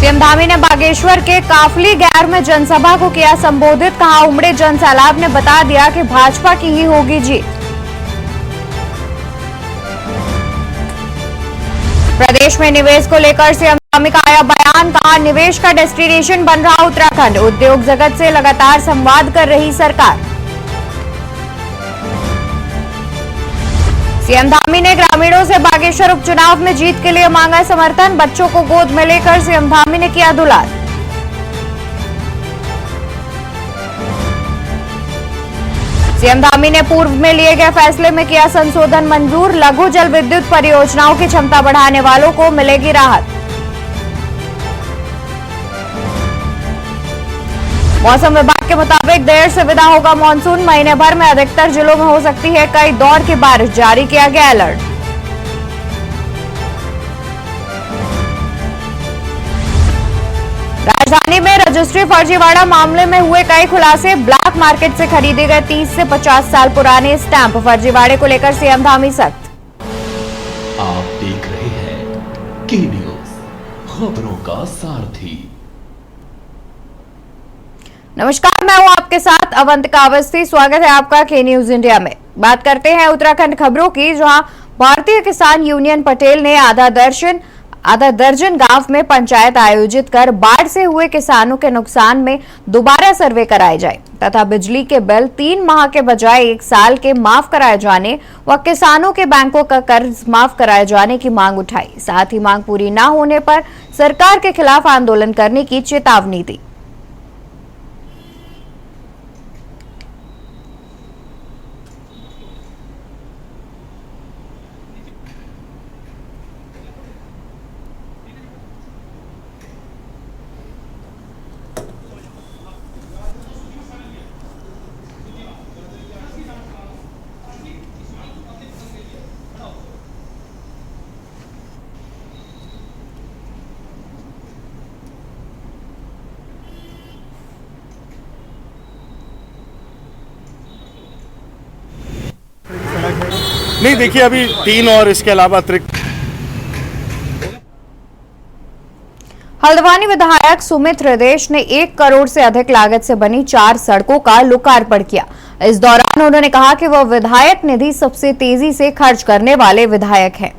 CM Dhami ने बागेश्वर के काफली गैर में जनसभा को किया संबोधित। कहा, उमड़े जन सैलाब ने बता दिया कि भाजपा की ही होगी जीत। प्रदेश में निवेश को लेकर सीएम धामी का आया बयान। कहा, निवेश का डेस्टिनेशन बन रहा उत्तराखंड। उद्योग जगत से लगातार संवाद कर रही सरकार। सीएम धामी ने ग्रामीणों से बागेश्वर उपचुनाव में जीत के लिए मांगा समर्थन। बच्चों को गोद में लेकर सीएम धामी ने किया दुलार। सीएम धामी ने पूर्व में लिए गए फैसले में किया संशोधन मंजूर। लघु जल विद्युत परियोजनाओं की क्षमता बढ़ाने वालों को मिलेगी राहत। मौसम विभाग के मुताबिक देर से विदा होगा मानसून। महीने भर में अधिकतर जिलों में हो सकती है कई दौर की बारिश। जारी किया गया अलर्ट। राजधानी में रजिस्ट्री फर्जीवाड़ा मामले में हुए कई खुलासे। ब्लैक मार्केट से खरीदे गए 30 से 50 साल पुराने स्टैंप। फर्जीवाड़े को लेकर सीएम धामी सख्त। आप देख रहे हैं के न्यूज, खबरों का सारथी। नमस्कार, मैं हूं आपके साथ अवंतिका अवस्थी। स्वागत है आपका के न्यूज इंडिया में। बात करते हैं उत्तराखंड खबरों की, जहां भारतीय किसान यूनियन पटेल ने आधा दर्जन गांव में पंचायत आयोजित कर बाढ़ से हुए किसानों के नुकसान में दोबारा सर्वे कराए जाए तथा बिजली के बिल 3 माह के बजाय 1 साल के माफ कराए जाने व किसानों के बैंकों का कर्ज माफ कराए जाने की मांग उठाई। साथ ही मांग पूरी न होने पर सरकार के खिलाफ आंदोलन करने की चेतावनी दी। नहीं, देखिए अभी 3 और इसके अलावा अतिरिक्त। हल्द्वानी विधायक सुमित हृदेश ने 1 करोड़ से अधिक लागत से बनी 4 सड़कों का लोकार्पण किया। इस दौरान उन्होंने कहा कि वह विधायक निधि सबसे तेजी से खर्च करने वाले विधायक हैं।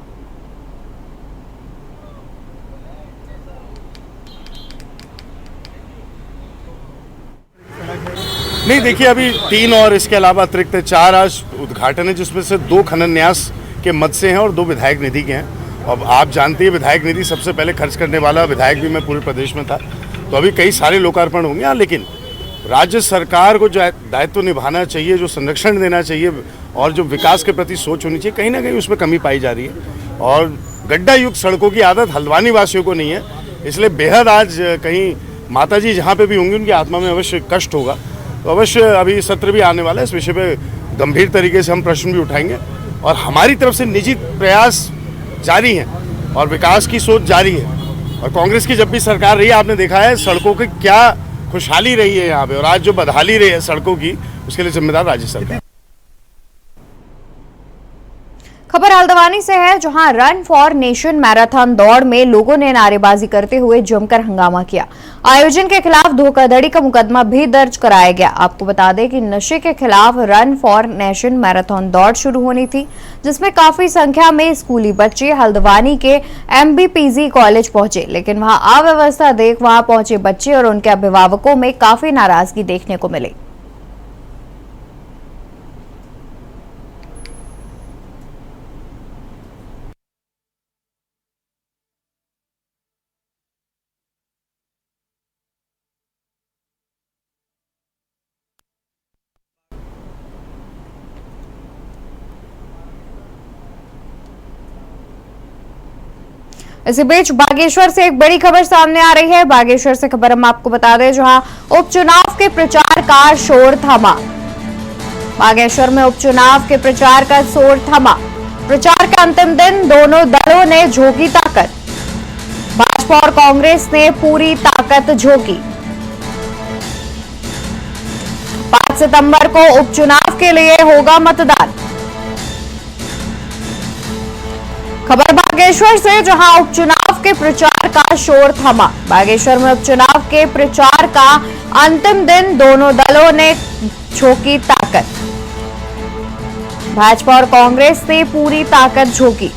नहीं, देखिए अभी 3 और इसके अलावा अतिरिक्त 4 आज उद्घाटन है, जिसमें से 2 खनन न्यास के मद से हैं और 2 विधायक निधि के हैं। अब आप जानते हैं विधायक निधि सबसे पहले खर्च करने वाला विधायक भी मैं पूरे प्रदेश में था, तो अभी कई सारे लोकार्पण होंगे। हाँ, लेकिन राज्य सरकार को जो दायित्व निभाना चाहिए, जो संरक्षण देना चाहिए और जो विकास के प्रति सोच होनी चाहिए, कहीं ना कहीं उसमें कमी पाई जा रही है। और गड्ढा युक्त सड़कों की आदत हल्द्वानी वासियों को नहीं है, इसलिए बेहद आज कहीं माता जी जहाँ पे भी होंगी उनकी आत्मा में अवश्य कष्ट होगा। तो अवश्य अभी सत्र भी आने वाला है, इस विषय पे गंभीर तरीके से हम प्रश्न भी उठाएंगे और हमारी तरफ से निजी प्रयास जारी हैं और विकास की सोच जारी है। और कांग्रेस की जब भी सरकार रही है, आपने देखा है सड़कों की क्या खुशहाली रही है यहाँ पे, और आज जो बदहाली रही है सड़कों की, उसके लिए जिम्मेदार राज्य सरकार। खबर हल्द्वानी से है, जहां रन फॉर नेशन मैराथन दौड़ में लोगों ने नारेबाजी करते हुए जमकर हंगामा किया। आयोजन के खिलाफ धोखाधड़ी का मुकदमा भी दर्ज कराया गया। आपको बता दें कि नशे के खिलाफ रन फॉर नेशन मैराथन दौड़ शुरू होनी थी, जिसमें काफी संख्या में स्कूली बच्चे हल्द्वानी के MBPG कॉलेज पहुंचे, लेकिन वहां अव्यवस्था देख वहां पहुंचे बच्चे और उनके अभिभावकों में काफी नाराजगी देखने को मिली। इसी बीच बागेश्वर से एक बड़ी खबर सामने आ रही है। बागेश्वर से खबर हम आपको बता दें, जहां उपचुनाव के प्रचार का शोर थमा। बागेश्वर में उपचुनाव के प्रचार का शोर थमा। प्रचार के अंतिम दिन दोनों दलों ने झोंकी ताकत। भाजपा और कांग्रेस ने पूरी ताकत झोंकी। 5 सितंबर को उपचुनाव के लिए होगा मतदान। खबर बागेश्वर से, जहां उपचुनाव के प्रचार का शोर थमा। बागेश्वर में उपचुनाव के प्रचार का अंतिम दिन दोनों दलों ने झोंकी ताकत। भाजपा और कांग्रेस ने पूरी ताकत झोंकी।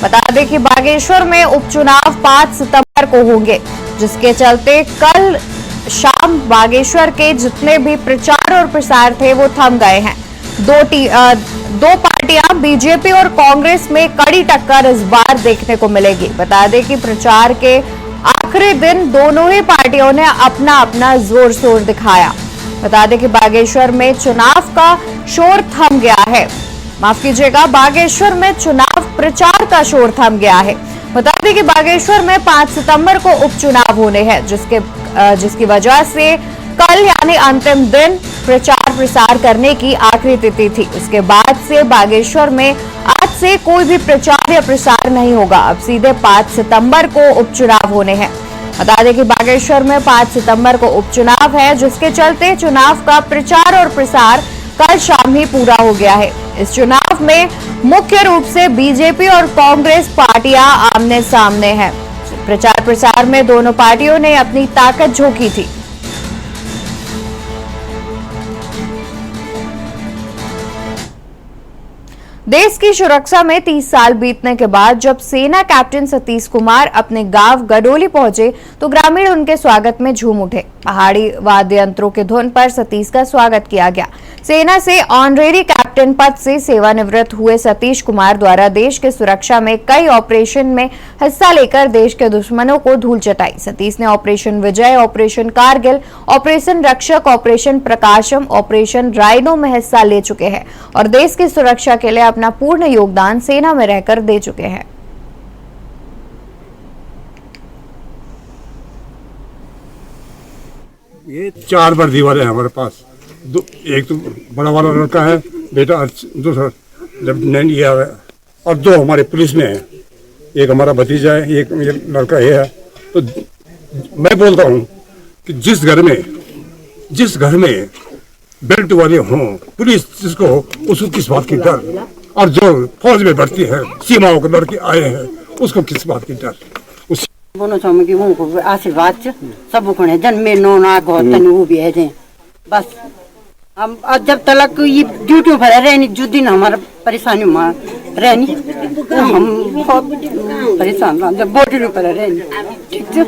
बता दें कि बागेश्वर में उपचुनाव 5 सितंबर को होंगे, जिसके चलते कल शाम बागेश्वर के जितने भी प्रचार और प्रसार थे वो थम गए हैं। दो पार्टियां बीजेपी और कांग्रेस में कड़ी टक्कर इस बार देखने को मिलेगी। बता दें कि प्रचार के आखिरी दिन दोनों ही पार्टियों ने अपना अपना जोर शोर दिखाया। बता दें कि बागेश्वर में चुनाव का शोर थम गया है। माफ कीजिएगा, बागेश्वर में चुनाव प्रचार का शोर थम गया है। बता दें कि बागेश्वर में 5 सितंबर को उपचुनाव होने हैं, जिसकी वजह से कल यानी अंतिम दिन प्रचार प्रसार करने की आखिरी तिथि थी। उसके बाद से बागेश्वर में आज से कोई भी प्रचार या प्रसार नहीं होगा। अब सीधे 5 सितंबर को उपचुनाव होने हैं। बता दें कि बागेश्वर में 5 सितंबर को उपचुनाव है, जिसके चलते चुनाव का प्रचार और प्रसार कल शाम ही पूरा हो गया है। इस चुनाव में मुख्य रूप से बीजेपी और कांग्रेस पार्टियां आमने सामने हैं। प्रचार प्रसार में दोनों पार्टियों ने अपनी ताकत झोंकी थी। देश की सुरक्षा में 30 साल बीतने के बाद जब सेना कैप्टन सतीश कुमार अपने गांव गडोली पहुंचे तो ग्रामीण उनके स्वागत में झूम उठे। पहाड़ी वाद्य यंत्रों के धुन पर सतीश का स्वागत किया गया। सेना से ऑनरेरी कैप्टन पद से सेवानिवृत्त हुए सतीश कुमार द्वारा देश के सुरक्षा में कई ऑपरेशन में हिस्सा लेकर देश के दुश्मनों को धूल चटाई। सतीश ने ऑपरेशन विजय, ऑपरेशन कारगिल, ऑपरेशन रक्षक, ऑपरेशन प्रकाशम, ऑपरेशन राइनो में हिस्सा ले चुके हैं और देश की सुरक्षा के लिए अपना पूर्ण योगदान सेना में रहकर दे चुके हैं। ये 4 वर्दी वाले हैं हमारे पास। एक तो बड़ा वाला लड़का है बेटा, दूसरा लेफ्टिनेंट ये है, और 2 हमारे पुलिस में है। एक हमारा भतीजा है, एक ये लड़का ये है। तो मैं बोलता हूँ कि जिस घर में बेल्ट वाले हों, पुलिस जिसको हो, उसको किस बात की डर, और जो फौज में भर्ती है, सीमाओं के लड़के आए हैं, उसको किस बात की डर। बोनो चाहूँ कि उनको आशीर्वाद सब को जन्मे नो ना घोतन वो भी है जे बस हम जब तक ये ड्यूटी पर रहनी जो दिन हमारा परेशानी में रहनी तो हम बहुत परेशान जब बॉडी पर रहनी ठीक है।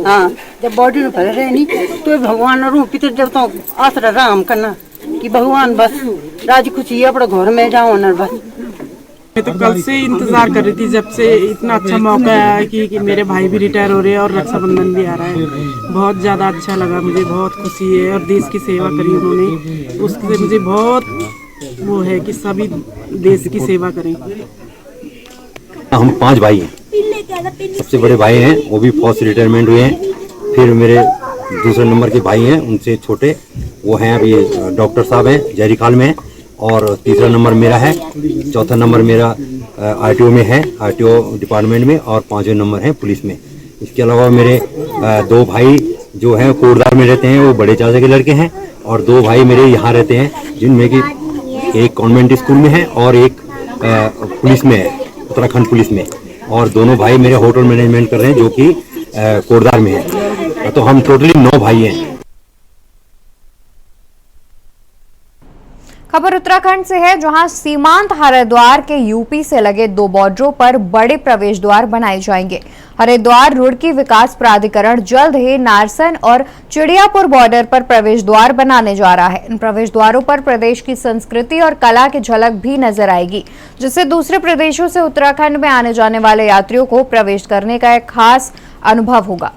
हाँ, जब बॉडी पर रहनी तो भगवान और पितर जब तो आसरा राम करना कि भगवान बस राजी खुशी अपने घर में जाओ ना बस। मैं तो कल से इंतजार कर रही थी, जब से इतना अच्छा मौका आया कि मेरे भाई भी रिटायर हो रहे हैं और रक्षाबंधन भी आ रहा है। बहुत ज़्यादा अच्छा लगा, मुझे बहुत खुशी है और देश की सेवा करी उन्होंने, उससे मुझे बहुत वो है कि सभी देश की सेवा करें। हम 5 भाई हैं, सबसे बड़े भाई हैं वो भी फौज से रिटायरमेंट हुए हैं। फिर मेरे दूसरे नंबर के भाई हैं, उनसे छोटे वो हैं अभी डॉक्टर साहब हैं जहरी खाल में, और तीसरा नंबर मेरा है, चौथा नंबर मेरा आरटीओ में है, आरटीओ डिपार्टमेंट में, और 5वें नंबर है पुलिस में। इसके अलावा मेरे 2 भाई जो हैं कोटद्वार में रहते हैं, वो बड़े चाचा के लड़के हैं, और 2 भाई मेरे यहाँ रहते हैं, जिनमें कि एक कॉन्वेंट स्कूल में है और एक पुलिस में है, उत्तराखंड पुलिस में, और दोनों भाई मेरे होटल मैनेजमेंट कर रहे हैं जो कि कोटद्वार में है। तो हम टोटली 9 भाई हैं। खबर उत्तराखंड से है, जहां सीमांत हरिद्वार के यूपी से लगे 2 बॉर्डरों पर बड़े प्रवेश द्वार बनाए जाएंगे। हरिद्वार रुड़की विकास प्राधिकरण जल्द ही नारसन और चिड़ियापुर बॉर्डर पर प्रवेश द्वार बनाने जा रहा है। इन प्रवेश द्वारों पर प्रदेश की संस्कृति और कला की झलक भी नजर आएगी, जिससे दूसरे प्रदेशों से उत्तराखंड में आने जाने वाले यात्रियों को प्रवेश करने का एक खास अनुभव होगा।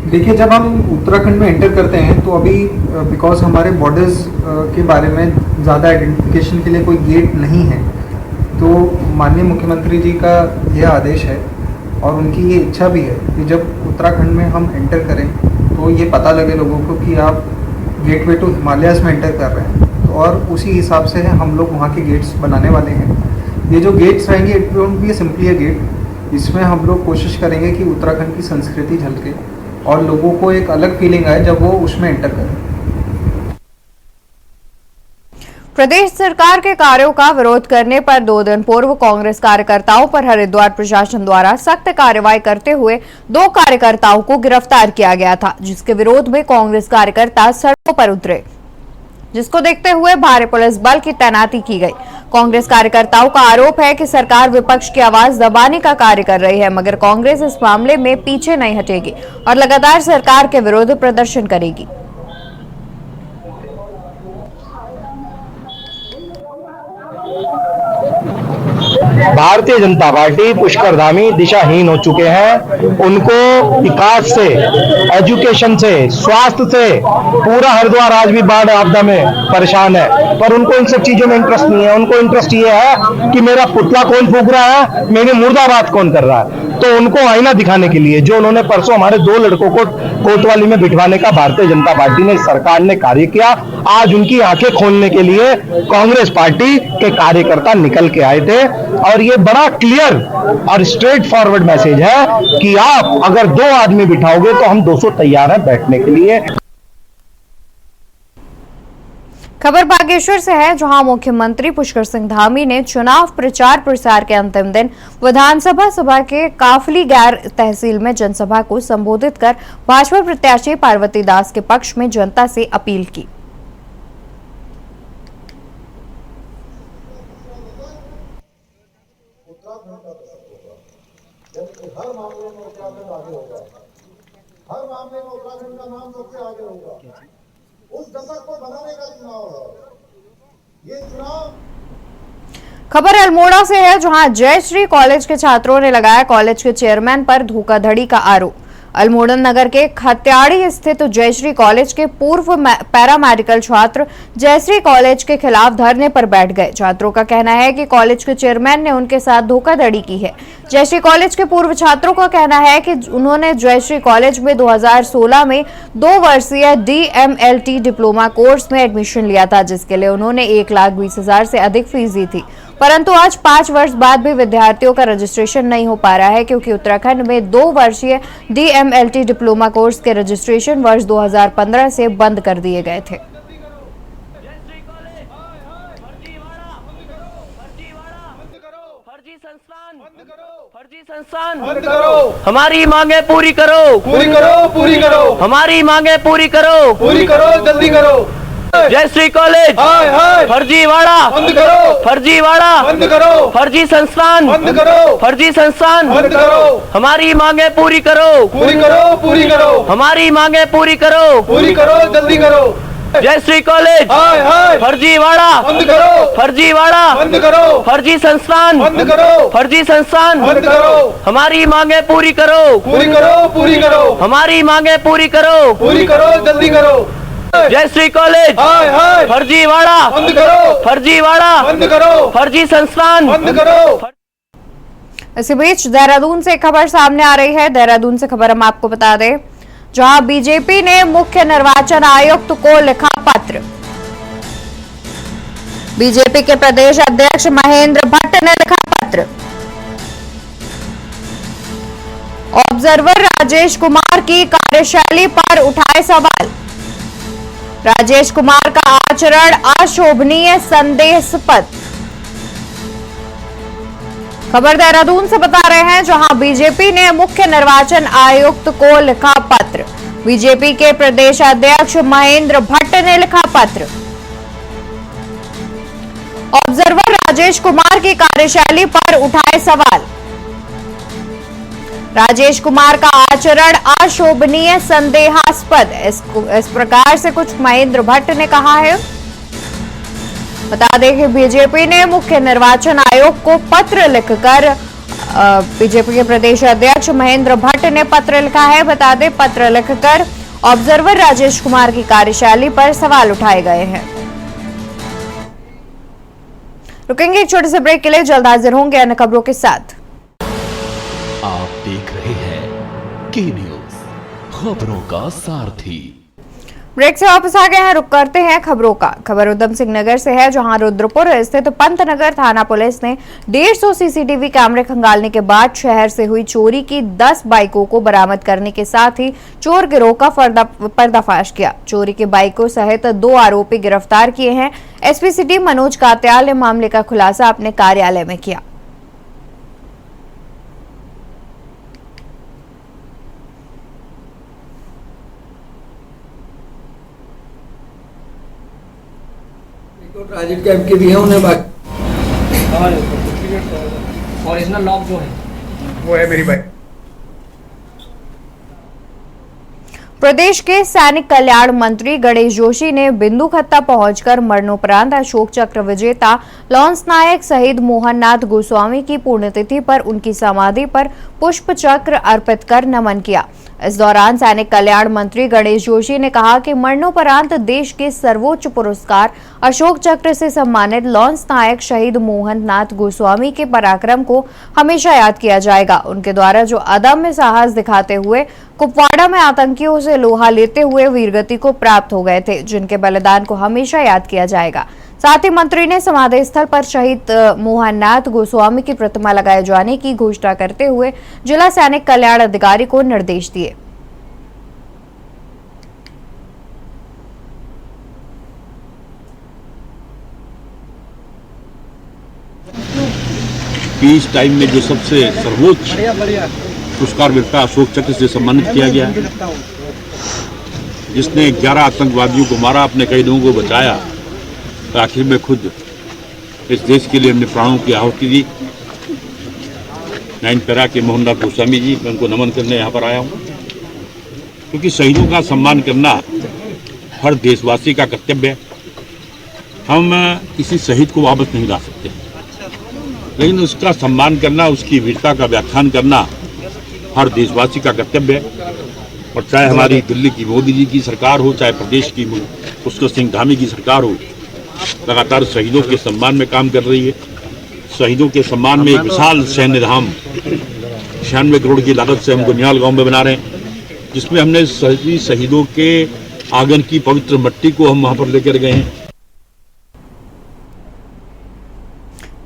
देखिए, जब हम उत्तराखंड में एंटर करते हैं तो अभी बिकॉज हमारे बॉर्डर्स के बारे में ज़्यादा आइडेंटिफिकेशन के लिए कोई गेट नहीं है, तो माननीय मुख्यमंत्री जी का यह आदेश है और उनकी ये इच्छा भी है कि जब उत्तराखंड में हम एंटर करें तो ये पता लगे लोगों को कि आप गेटवे टू हिमालयाज़ में एंटर कर रहे हैं। तो और उसी हिसाब से हम लोग वहाँ के गेट्स बनाने वाले हैं। ये जो गेट्स रहेंगे, it won't be simply a gate, इसमें हम लोग कोशिश करेंगे कि उत्तराखंड की संस्कृति झलके और लोगों को एक अलग फीलिंग आए जब वो उसमें एंटर करें। प्रदेश सरकार के कार्यों का विरोध करने पर 2 दिन पूर्व कांग्रेस कार्यकर्ताओं पर हरिद्वार प्रशासन द्वारा सख्त कार्रवाई करते हुए 2 कार्यकर्ताओं को गिरफ्तार किया गया था, जिसके विरोध में कांग्रेस कार्यकर्ता सड़कों पर उतरे, जिसको देखते हुए भारी पुलिस बल की तैनाती की गई। कांग्रेस कार्यकर्ताओं का आरोप है कि सरकार विपक्ष की आवाज दबाने का कार्य कर रही है, मगर कांग्रेस इस मामले में पीछे नहीं हटेगी और लगातार सरकार के विरुद्ध प्रदर्शन करेगी। भारतीय जनता पार्टी पुष्कर धामी दिशाहीन हो चुके हैं। उनको विकास से, एजुकेशन से, स्वास्थ्य से, पूरा हरिद्वार आज भी बाढ़ आपदा में परेशान है, पर उनको इन सब चीजों में इंटरेस्ट नहीं है। उनको इंटरेस्ट ये है कि मेरा पुतला कौन फूंक रहा है, मेरी मुर्दाबाद कौन कर रहा है। तो उनको आईना दिखाने के लिए जो उन्होंने परसों हमारे 2 लड़कों को कोतवाली में बिठवाने का भारतीय जनता पार्टी ने, सरकार ने कार्य किया, आज उनकी आंखें खोलने के लिए कांग्रेस पार्टी के कार्यकर्ता निकल के आए थे। और ये बड़ा क्लियर और स्ट्रेट फॉरवर्ड मैसेज है कि आप अगर 2 आदमी बिठाओगे तो हम 200 तैयार हैं बैठने के लिए। खबर बागेश्वर से है, जहां मुख्यमंत्री पुष्कर सिंह धामी ने चुनाव प्रचार प्रसार के अंतिम दिन विधानसभा सभा के काफली गैर तहसील में जनसभा को संबोधित कर भाजपा प्रत्याशी पार्वती दास के पक्ष में जनता से अपील की। हर मामले में उत्तराखंड आगे होगा, हर मामले में उत्तराखंड का नाम सबसे आगे होगा। उस दशक को बनाने का चुनाव है ये चुनाव। खबर अल्मोड़ा से है, जहां जयश्री कॉलेज के छात्रों ने लगाया कॉलेज के चेयरमैन पर धोखाधड़ी का आरोप। अल्मोड़ा नगर के खत्याड़ी स्थित जयश्री कॉलेज के पूर्व पैरामेडिकल छात्र जयश्री कॉलेज के खिलाफ धरने पर बैठ गए। छात्रों का कहना है कि कॉलेज के चेयरमैन ने उनके साथ धोखाधड़ी की है। जयश्री कॉलेज के पूर्व छात्रों का कहना है कि उन्होंने जयश्री कॉलेज में 2016 में 2 वर्षीय DMLT डिप्लोमा कोर्स में एडमिशन लिया था, जिसके लिए उन्होंने 1,20,000 से अधिक फीस दी थी, परंतु आज 5 वर्ष बाद भी विद्यार्थियों का रजिस्ट्रेशन नहीं हो पा रहा है, क्योंकि उत्तराखंड में 2 वर्षीय DMLT डिप्लोमा कोर्स के रजिस्ट्रेशन वर्ष 2015 से बंद कर दिए गए थे। फर्जी संस्थान बंद करो, हमारी मांगे पूरी करो, पूरी करो, पूरी करो, हमारी मांगे पूरी करो, पूरी करो, जल्दी करो। जयश्री कॉलेज फर्जीवाड़ा बंद करो, फर्जीवाड़ा बंद करो, फर्जी संस्थान बंद करो, फर्जी संस्थान बंद करो, हमारी मांगे पूरी करो, पूरी करो, पूरी करो, हमारी मांगे पूरी करो, पूरी करो, जल्दी करो। जयश्री कॉलेज फर्जीवाड़ा बंद करो, फर्जीवाड़ा बंद करो, फर्जी संस्थान बंद करो, फर्जी संस्थान बंद करो, हमारी मांगे पूरी करो, पूरी करो, पूरी करो, हमारी मांगे पूरी करो, पूरी करो, जल्दी करो। जयश्री कॉलेज फर्जीवाड़ा बंद करो, फर्जीवाड़ा बंद करो, फर्जी संस्थान बंद करो। इसी बीच देहरादून से खबर सामने आ रही है। देहरादून से खबर हम आपको बता दें, जहां बीजेपी ने मुख्य निर्वाचन आयुक्त को लिखा पत्र। बीजेपी के प्रदेश अध्यक्ष महेंद्र भट्ट ने लिखा पत्र। ऑब्जर्वर राजेश कुमार की कार्यशैली पर उठाए सवाल। राजेश कुमार का आचरण अशोभनीय, संदेहास्पद। खबर देहरादून से बता रहे हैं, जहां बीजेपी ने मुख्य निर्वाचन आयुक्त को लिखा पत्र। बीजेपी के प्रदेश अध्यक्ष महेंद्र भट्ट ने लिखा पत्र। ऑब्जर्वर राजेश कुमार की कार्यशैली पर उठाए सवाल। राजेश कुमार का आचरण अशोभनीय, संदेहास्पद, इस प्रकार से कुछ महेंद्र भट्ट ने कहा है। बता दें कि बीजेपी ने मुख्य निर्वाचन आयोग को पत्र लिखकर बीजेपी के प्रदेश अध्यक्ष महेंद्र भट्ट ने पत्र लिखा है। बता दें, पत्र लिखकर ऑब्जर्वर राजेश कुमार की कार्यशैली पर सवाल उठाए गए हैं। रुकेंगे एक छोटे से ब्रेक के लिए, जल्द हाजिर होंगे अन्य खबरों के साथ। आप देख रहे हैं के न्यूज, खबरों का सारथी। ब्रेक से वापस आ गए हैं। रुक करते हैं खबरों का। खबर उधम सिंह नगर से है, जहां रुद्रपुर स्थित पंतनगर थाना पुलिस ने 150 सीसीटीवी कैमरे खंगालने के बाद शहर से हुई चोरी की 10 बाइकों को बरामद करने के साथ ही चोर गिरोह का पर्दाफाश किया। चोरी की बाइकों सहित 2 आरोपी गिरफ्तार किए हैं। एसपी सिटी मनोज कात्याल ने मामले का खुलासा अपने कार्यालय में किया। ट्रांजिट कैब के भी हैं उन्हें ओरिजिनल लॉक जो है वो है मेरी बाइक। प्रदेश के सैनिक कल्याण मंत्री गणेश जोशी ने बिंदुखत्ता पहुंचकर मरणोपरांत अशोक चक्र विजेता लॉन्स नायक शहीद मोहननाथ गोस्वामी की पुण्यतिथि पर उनकी समाधि पर पुष्प चक्र अर्पित कर नमन किया। इस दौरान सैनिक कल्याण मंत्री गणेश जोशी ने कहा कि मरणोपरांत देश के सर्वोच्च पुरस्कार अशोक चक्र से सम्मानित लॉन्स नायक शहीद मोहननाथ गोस्वामी के पराक्रम को हमेशा याद किया जाएगा। उनके द्वारा जो अदम्य साहस दिखाते हुए कुपवाड़ा में आतंकियों से लोहा लेते हुए वीरगति को प्राप्त हो गए थे, जिनके बलिदान को हमेशा याद किया जाएगा। साथ ही मंत्री ने समाधि स्थल पर शहीद मोहननाथ गोस्वामी की प्रतिमा लगाए जाने की घोषणा करते हुए जिला सैनिक कल्याण अधिकारी को निर्देश दिए। पीस टाइम में जो सबसे सर्वोच्च पुरस्कार मिलता अशोक चक्र से सम्मानित किया गया, जिसने 11 आतंकवादियों को मारा, अपने कई लोगों को बचाया, तो आखिर में खुद इस देश के लिए अपने प्राणों की आहुति दी। 9 पैरा के मोहननाथ गोस्वामी जी, मैं उनको नमन करने यहाँ पर आया हूँ, क्योंकि शहीदों का सम्मान करना हर देशवासी का कर्तव्य है। हम किसी शहीद को वापस नहीं ला सकते, लेकिन उसका सम्मान करना, उसकी वीरता का व्याख्यान करना हर देशवासी का कर्तव्य है। और चाहे हमारी दिल्ली की मोदी जी की सरकार हो, चाहे प्रदेश की पुष्कर सिंह धामी की सरकार हो, लगातार शहीदों के सम्मान में काम कर रही है। शहीदों के सम्मान में एक विशाल सैन्य धाम 96 करोड़ की लागत से हम गुनियाल गांव में बना रहे हैं, जिसमें हमने सभी शहीदों के आंगन की पवित्र मिट्टी को हम वहां पर लेकर गए हैं।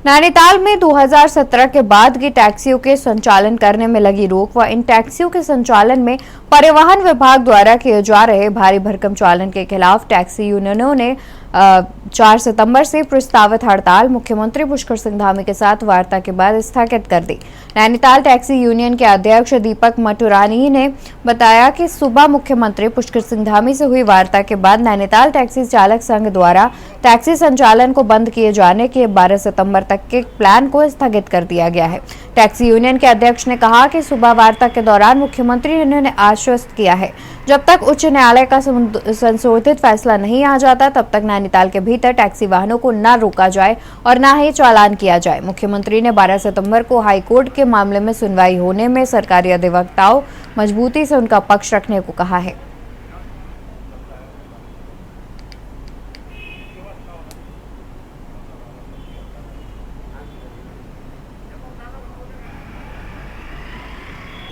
नैनीताल में 2017 के बाद की टैक्सियों के संचालन करने में लगी रोक व इन टैक्सियों के संचालन में परिवहन विभाग द्वारा किए जा रहे भारी भरकम चालन के खिलाफ टैक्सी यूनियनों ने 4 सितंबर से प्रस्तावित हड़ताल मुख्यमंत्री पुष्कर सिंह धामी के साथ वार्ता के बाद स्थगित कर दी। नैनीताल टैक्सी यूनियन के अध्यक्ष दीपक मटुरानी ने बताया कि सुबह मुख्यमंत्री पुष्कर सिंह धामी से हुई वार्ता के बाद नैनीताल टैक्सी चालक संघ द्वारा टैक्सी संचालन को बंद किए जाने के 12 सितंबर तक के प्लान को स्थगित कर दिया गया है। टैक्सी यूनियन के अध्यक्ष ने कहा कि सुबह वार्ता के दौरान मुख्यमंत्री ने आश्वस्त किया है, जब तक उच्च न्यायालय का संशोधित फैसला नहीं आ जाता तब तक नैनीताल के भीतर टैक्सी वाहनों को न रोका जाए और न ही चालान किया जाए। मुख्यमंत्री ने 12 सितंबर को हाईकोर्ट के मामले में सुनवाई होने में सरकारी अधिवक्ताओं मजबूती से उनका पक्ष रखने को कहा है।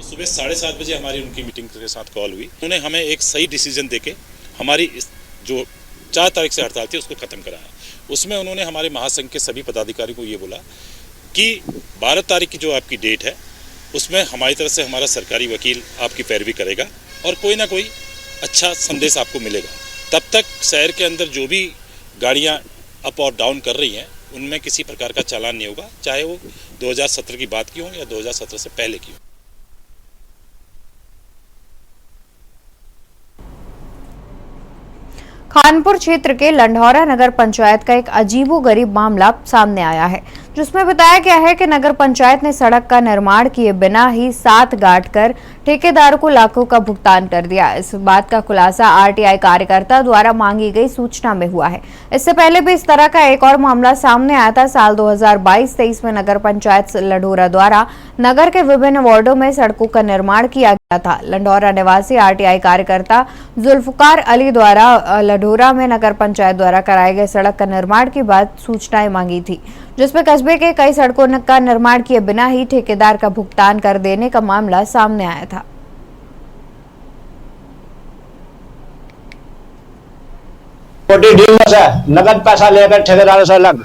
सुबह 7:30 बजे हमारी उनकी मीटिंग के साथ कॉल हुई। उन्होंने हमें एक सही डिसीजन देके हमारी जो 4 तारीख से हड़ताल थी उसको खत्म कराया। उसमें उन्होंने हमारे महासंघ के सभी पदाधिकारियों को ये बोला कि 12 तारीख की जो आपकी डेट है उसमें हमारी तरफ से हमारा सरकारी वकील आपकी पैरवी करेगा और कोई ना कोई अच्छा संदेश आपको मिलेगा। तब तक शहर के अंदर जो भी गाड़ियाँ अप और डाउन कर रही हैं उनमें किसी प्रकार का चालान नहीं होगा, चाहे वो 2017 की बात की हो या 2017 से पहले की हो। खानपुर क्षेत्र के लंढौरा नगर पंचायत का एक अजीबोगरीब मामला सामने आया है, जिसमें बताया गया है कि नगर पंचायत ने सड़क का निर्माण किए बिना ही 7 गांठ कर ठेकेदार को लाखों का भुगतान कर दिया। इस बात का खुलासा आरटीआई कार्यकर्ता द्वारा मांगी गई सूचना में हुआ है। इससे पहले भी इस तरह का एक और मामला सामने आया था। साल 2022-23 में नगर पंचायत लंढौरा द्वारा नगर के विभिन्न वार्डों में सड़कों का निर्माण किया गया था। लंढौरा निवासी आरटीआई कार्यकर्ता जुल्फकार अली द्वारा लंढौरा में नगर पंचायत द्वारा कराए गए सड़क का निर्माण की बात सूचनाएं मांगी थी, जिसमें कस्बे के कई सड़कों का निर्माण किए बिना ही ठेकेदार का भुगतान कर देने का मामला सामने आया था। प्रॉपर्टी डीलर्स है, नगद पैसा लेकर ठेकेदारों से अलग,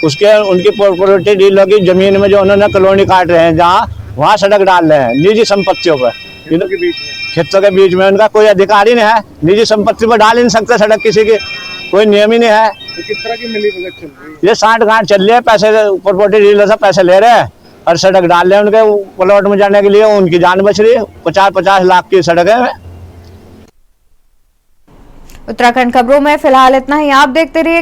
उसके उनकी प्रॉपर्टी डीलर की जमीन में जो उन्होंने कॉलोनी काट रहे हैं, जहाँ वहाँ सड़क डाल रहे हैं निजी संपत्तियों पर, खेतों के बीच में उनका कोई अधिकार ही नहीं है। निजी संपत्ति पर डाल ही नहीं सकते सड़क, किसी की कोई नियम ही नहीं है। तो किस तरह की मिली भगत चल रही है? ये 60 गांठ चल रही है, पैसे प्रॉपर्टी डीलर से पैसे ले रहे हैं और सड़क डाल रहे हैं उनके प्लॉट में जाने के लिए, उनकी जान बच रही है। 50-50 लाख की सड़क है। उत्तराखंड खबरों में फिलहाल इतना ही। आप देखते रहिए